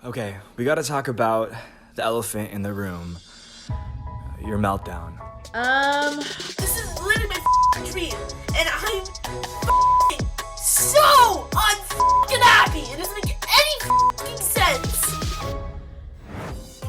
Okay, we gotta talk about the elephant in the room. Your meltdown. This is literally my dream, and I'm so happy. It doesn't make any sense.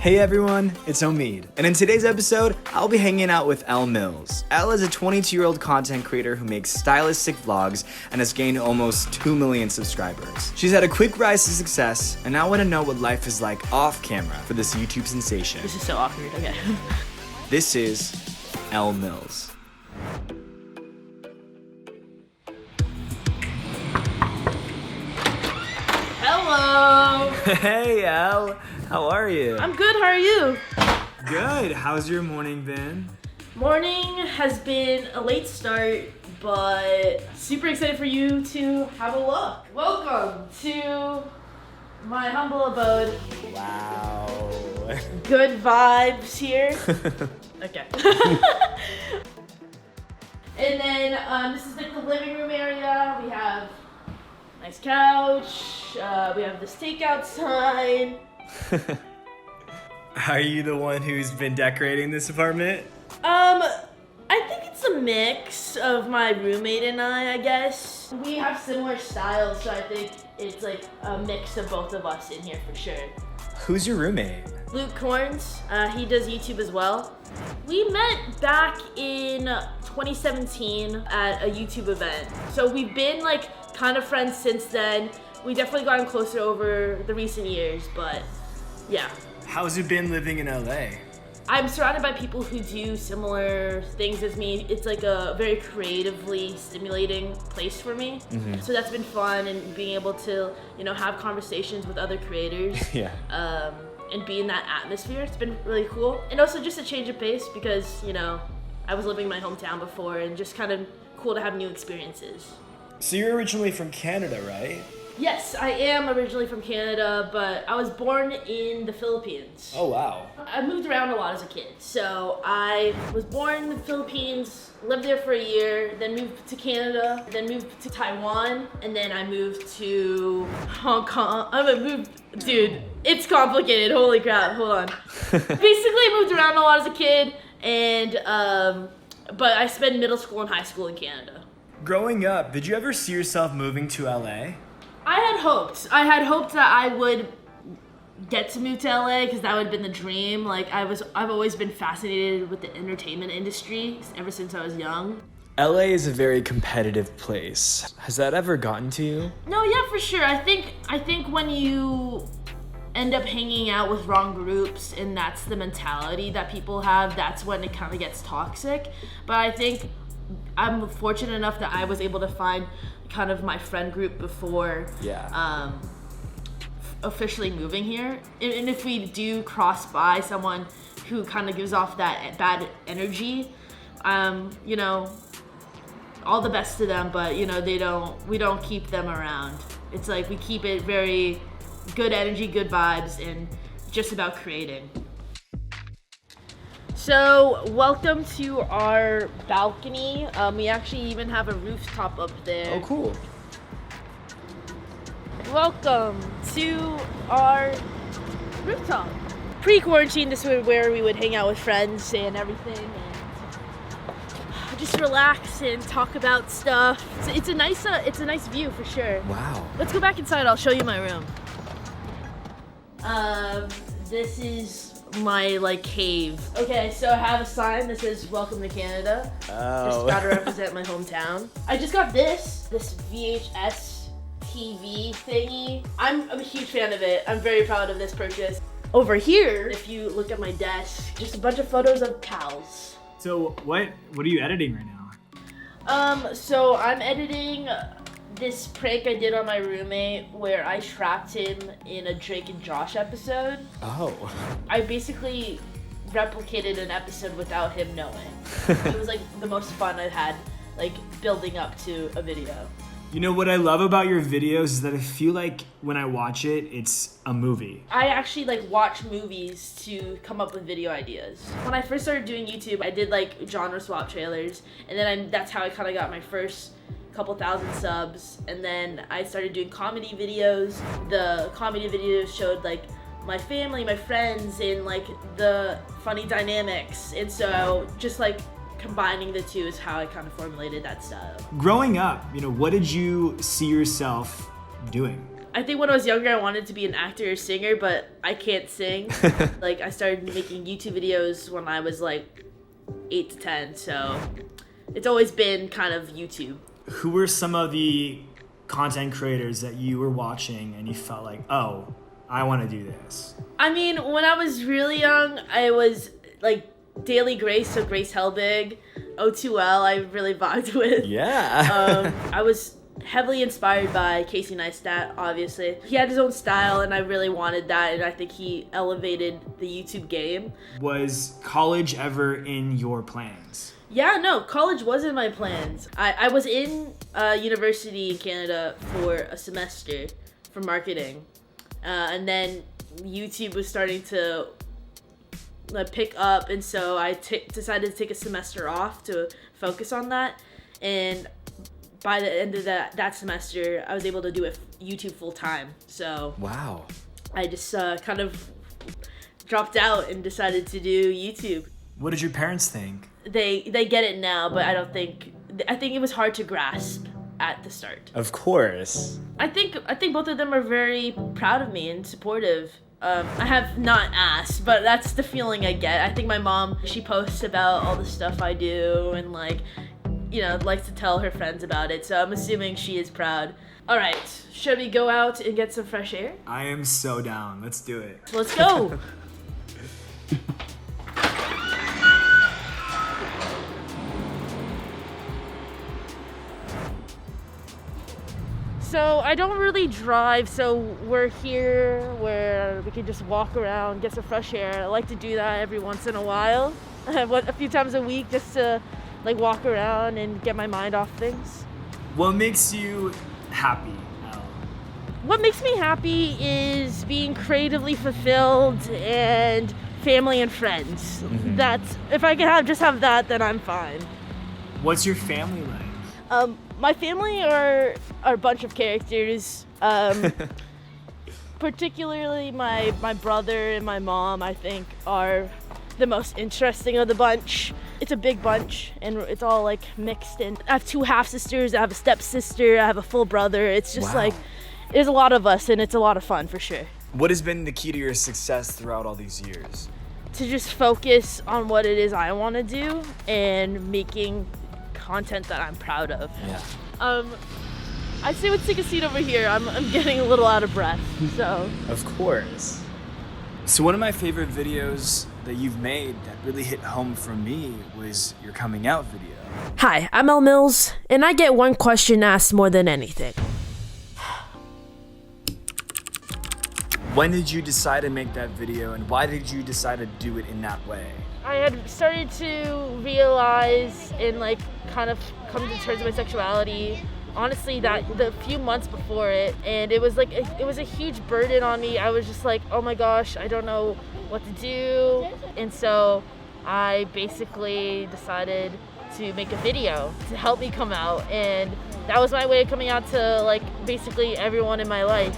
Hey everyone, it's Omid, and in today's episode, I'll be hanging out with Elle Mills. Elle is a 22-year-old content creator who makes stylistic vlogs and has gained almost 2 million subscribers. She's had a quick rise to success, and I want to know what life is like off camera for this YouTube sensation. This is so awkward, okay. This is Elle Mills. Hello! Hey Elle, how are you? I'm good, how are you? Good, how's your morning been? Morning has been a late start, but super excited for you to have a look. Welcome to my humble abode. Wow. Good vibes here. Okay. And then this is like the living room area. We have a nice couch. We have this takeout sign. Are you the one who's been decorating this apartment? I think it's a mix of my roommate and I guess. We have similar styles, so I think it's like a mix of both of us in here for sure. Who's your roommate? Luke Corns, he does YouTube as well. We met back in 2017 at a YouTube event. So we've been like kind of friends since then. We definitely gotten closer over the recent years, but yeah. How's it been living in LA? I'm surrounded by people who do similar things as me. It's like a very creatively stimulating place for me. Mm-hmm. So that's been fun, and being able to, you know, have conversations with other creators. Yeah. And be in that atmosphere. It's been really cool. And also just a change of pace because, you know, I was living in my hometown before, and just kind of cool to have new experiences. So you're originally from Canada, right? Yes, I am originally from Canada, but I was born in the Philippines. Oh, wow. I moved around a lot as a kid. So I was born in the Philippines, lived there for a year, then moved to Canada, then moved to Taiwan, and then I moved to Hong Kong. Dude, it's complicated, holy crap, hold on. Basically, I moved around a lot as a kid, and but I spent middle school and high school in Canada. Growing up, did you ever see yourself moving to LA? I had hoped that I would get to move to LA because that would have been the dream. Like I've always been fascinated with the entertainment industry ever since I was young. LA is a very competitive place. Has that ever gotten to you? No, yeah, for sure. I think when you end up hanging out with wrong groups and that's the mentality that people have, that's when it kind of gets toxic. But I think I'm fortunate enough that I was able to find kind of my friend group before officially moving here. And if we do cross by someone who kind of gives off that bad energy, you know, all the best to them, but you know, we don't keep them around. It's like we keep it very good energy, good vibes, and just about creating. So, welcome to our balcony. We actually even have a rooftop up there. Oh, cool. Welcome to our rooftop. Pre-quarantine, this was where we would hang out with friends and everything, and just relax and talk about stuff. It's a nice view for sure. Wow. Let's go back inside. I'll show you my room. This is my like cave. Okay, so I have a sign that says "Welcome to Canada." Oh. Just gotta represent my hometown. I just got this VHS TV thingy. I'm a huge fan of it. I'm very proud of this purchase. Over here, if you look at my desk, just a bunch of photos of pals. So what are you editing right now? So I'm editing this prank I did on my roommate where I trapped him in a Drake and Josh episode. Oh. I basically replicated an episode without him knowing. It was like the most fun I've had, like building up to a video. You know what I love about your videos is that I feel like when I watch it, it's a movie. I actually like watch movies to come up with video ideas. When I first started doing YouTube, I did like genre swap trailers, and then that's how I kind of got my first couple thousand subs. And then I started doing comedy videos. The comedy videos showed like my family, my friends, and like the funny dynamics. And so just like combining the two is how I kind of formulated that style. Growing up, what did you see yourself doing? I think when I was younger, I wanted to be an actor or singer, but I can't sing. Like, I started making YouTube videos when I was like 8 to 10, so it's always been kind of YouTube. Who were some of the content creators that you were watching and you felt like, oh, I want to do this? I mean, when I was really young, I was like Daily Grace, so Grace Helbig, O2L, I really vibed with. Yeah. I was heavily inspired by Casey Neistat, obviously. He had his own style, and I really wanted that, and I think he elevated the YouTube game. Was college ever in your plans? Yeah, no, college was in my plans. I was in university in Canada for a semester for marketing, and then YouTube was starting to pick up, and so I decided to take a semester off to focus on that, and by the end of that semester, I was able to do YouTube full time. So wow, I just kind of dropped out and decided to do YouTube. What did your parents think? They get it now, but I think it was hard to grasp at the start. Of course. I think both of them are very proud of me and supportive. I have not asked, but that's the feeling I get. I think my mom, she posts about all the stuff I do and likes to tell her friends about it, so I'm assuming she is proud. All right, should we go out and get some fresh air? I am so down. Let's do it. Let's go. So I don't really drive, so we're here where we can just walk around, get some fresh air. I like to do that every once in a while, a few times a week, just to walk around and get my mind off things. What makes you happy, Elle? What makes me happy is being creatively fulfilled and family and friends. Mm-hmm. That's, if I can just have that, then I'm fine. What's your family like? My family are a bunch of characters. Particularly my brother and my mom, I think, are the most interesting of the bunch. It's a big bunch, and it's all mixed in. I have 2 half-sisters, I have a stepsister, I have a full brother. It's just there's a lot of us, and it's a lot of fun for sure. What has been the key to your success throughout all these years? To just focus on what it is I want to do and making content that I'm proud of. Yeah. I'd say let's take a seat over here. I'm getting a little out of breath, so. Of course. So one of my favorite videos that you've made that really hit home for me was your coming out video. Hi, I'm Elle Mills, and I get one question asked more than anything. When did you decide to make that video, and why did you decide to do it in that way? I had started to realize and kind of come to terms with my sexuality, honestly, that the few months before it, and it was a huge burden on me. I was just oh my gosh, I don't know what to do, and so I basically decided to make a video to help me come out, and that was my way of coming out to basically everyone in my life.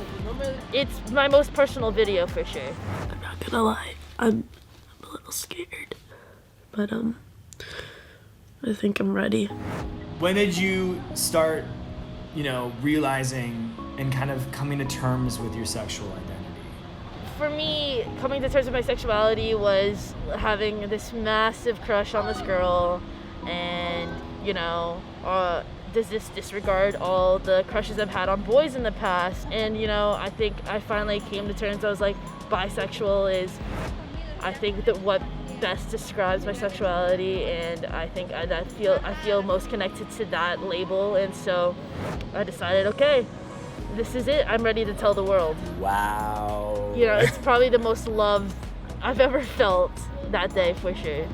It's my most personal video for sure. I'm not gonna lie, I'm a little scared, but I think I'm ready. When did you start, realizing and kind of coming to terms with your sexual identity? For me, coming to terms with my sexuality was having this massive crush on this girl, and does this disregard all the crushes I've had on boys in the past? And I think I finally came to terms. I was bisexual is, I think, that what best describes my sexuality, and I think I feel most connected to that label, and so I decided, okay, this is it. I'm ready to tell the world. Wow. It's probably the most love I've ever felt that day for sure.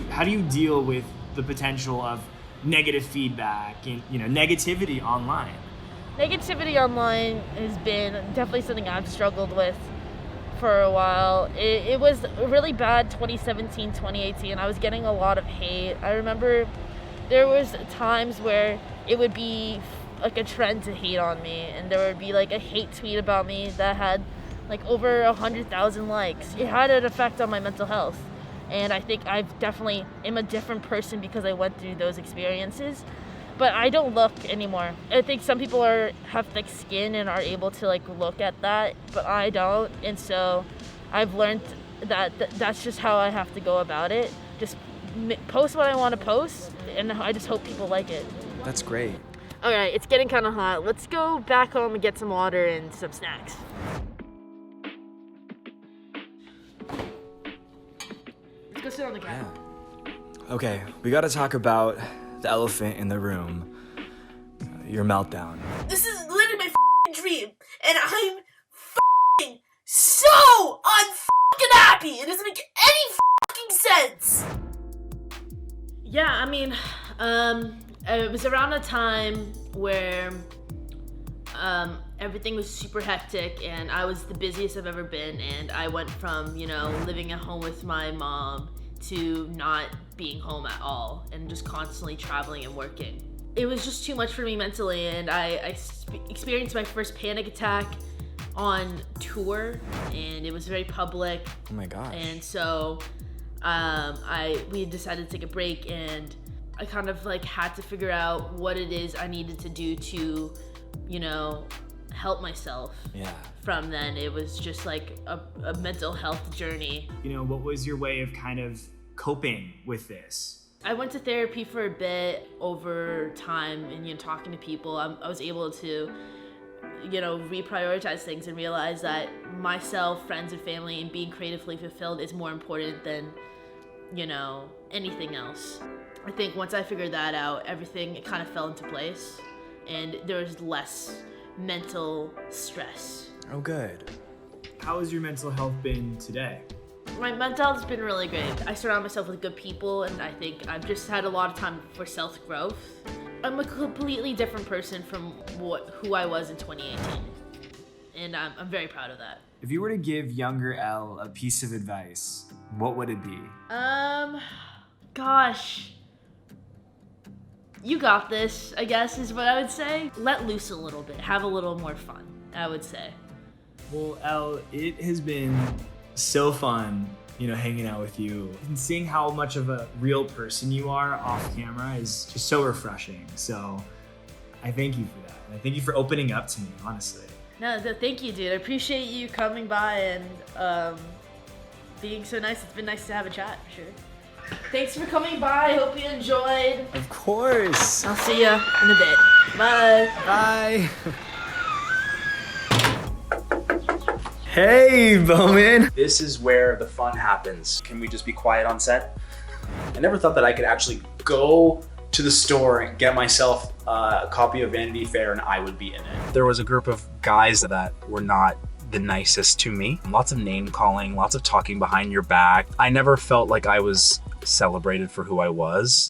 How do you deal with the potential of negative feedback and negativity online? Negativity online has been definitely something I've struggled with for a while. It was really bad 2017, 2018. I was getting a lot of hate. I remember there was times where it would be a trend to hate on me, and there would be a hate tweet about me that had like over 100,000 likes. It had an effect on my mental health. And I think I definitely am a different person because I went through those experiences. But I don't look anymore. I think some people have thick skin and are able to like look at that, but I don't. And so I've learned that that's just how I have to go about it. Just post what I want to post, and I just hope people like it. That's great. All right, it's getting kind of hot. Let's go back home and get some water and some snacks. Let's go sit on the couch. Yeah. Okay, we gotta talk about the elephant in the room. Your meltdown. This is literally my f***ing dream, and I'm f***ing so un-f***ing happy. It doesn't make any f***ing sense. Yeah, I mean, it was around a time where everything was super hectic, and I was the busiest I've ever been, and I went from, you know, living at home with my mom to not being home at all and just constantly traveling and working. It was just too much for me mentally, and I experienced my first panic attack on tour, and it was very public. Oh my gosh. And so we decided to take a break, and I kind of like had to figure out what it is I needed to do to, you know, help myself. Yeah. From then, it was just like a mental health journey. You know, what was your way of kind of coping with this? I went to therapy for a bit over time, and, you know, talking to people, I was able to, you know, reprioritize things and realize that myself, friends, and family, and being creatively fulfilled is more important than, you know, anything else. I think once I figured that out, everything kind of fell into place, and there was less mental stress. Oh, good. How has your mental health been today? My mental health has been really great. I surround myself with good people, and I think I've just had a lot of time for self-growth. I'm a completely different person from who I was in 2018, and I'm very proud of that. If you were to give younger Elle a piece of advice, what would it be? Gosh. You got this, I guess, is what I would say. Let loose a little bit. Have a little more fun, I would say. Well, Elle, it has been so fun, you know, hanging out with you. And seeing how much of a real person you are off camera is just so refreshing. So I thank you for that. And I thank you for opening up to me, honestly. No, thank you, dude. I appreciate you coming by and being so nice. It's been nice to have a chat, for sure. Thanks for coming by. I hope you enjoyed. Of course. I'll see ya in a bit. Bye. Bye. Hey, Bowman. This is where the fun happens. Can we just be quiet on set? I never thought that I could actually go to the store and get myself a copy of Vanity Fair and I would be in it. There was a group of guys that were not the nicest to me. Lots of name calling, lots of talking behind your back. I never felt like I was celebrated for who I was.